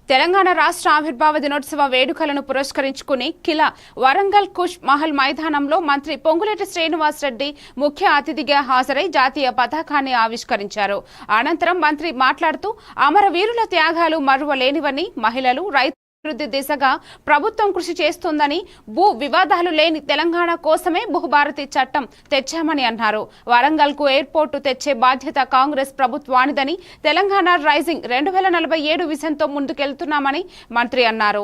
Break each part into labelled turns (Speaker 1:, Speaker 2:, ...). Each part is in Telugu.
Speaker 1: తెలంగాణ రాష్ట్ర ఆవిర్భావ దినోత్సవ వేడుకలను పురస్కరించుకుని కిలా వరంగల్ కుష్ మహల్ మైదానంలో మంత్రి పొంగులేటి శ్రీనివాసరెడ్డి ముఖ్య అతిథిగా హాజరై జాతీయ పతాకాన్ని ఆవిష్కరించారు. అనంతరం మంత్రి మాట్లాడుతూ అమరవీరుల త్యాగాలు మరువలేనివని, మహిళలు, రైతు అభివృద్ధి దిశగా ప్రభుత్వం కృషి చేస్తుందని, భూ వివాదాలు లేని తెలంగాణ కోసమే భూభారతి చట్టం తెచ్చామని అన్నారు. వరంగల్ కు ఎయిర్పోర్టు తెచ్చే బాధ్యత కాంగ్రెస్ ప్రభుత్వానిదని, తెలంగాణ రైజింగ్ 2047 విజన్తో ముందుకెళ్తున్నామని మంత్రి అన్నారు.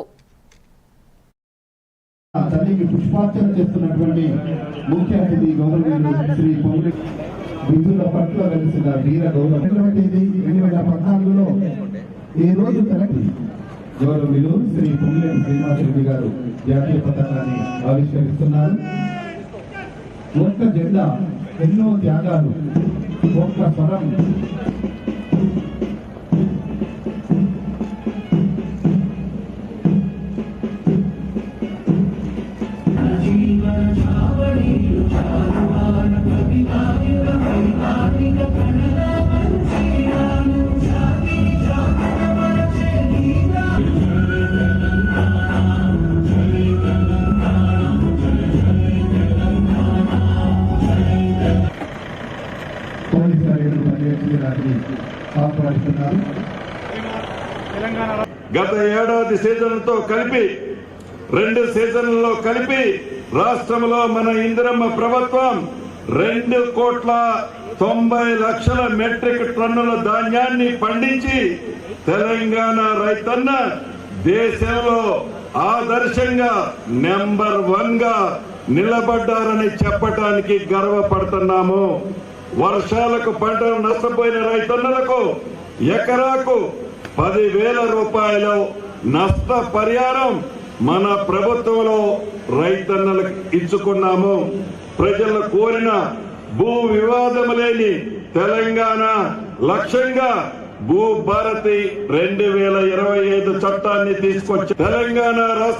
Speaker 2: గౌరవులు శ్రీ పొంగులేటి శ్రీనివాసరెడ్డి గారు జాతీయ పతాకాన్ని ఆవిష్కరిస్తున్నారు. ఒక్క జెండా ఎన్నో త్యాగాలు, ఒక్క స్వరం
Speaker 3: గత ఏడాది సీజన్లతో కలిపి 2 సీజన్లలో కలిపి రాష్ట్రంలో మన ఇందిరమ్మ ప్రభుత్వం 2,90,00,000 మెట్రిక్ టన్నుల ధాన్యాన్ని పండించి తెలంగాణ రైతన్న దేశంలో ఆదర్శంగా నెంబర్ 1 గా నిలబడ్డారని చెప్పడానికి గర్వపడుతున్నాము. వర్షాలకు పంటలు నష్టపోయిన రైతన్నలకు ఎకరాకు 10,000 రూపాయలు నష్ట పరిహారం మన ప్రభుత్వంలో రైతన్నలకు ఇచ్చుకున్నాము. ప్రజలు కోరిన భూ వివాదం లేని తెలంగాణ లక్ష్యంగా భూభారతి 2025 చట్టాన్ని తీసుకొచ్చి తెలంగాణ రాష్ట్ర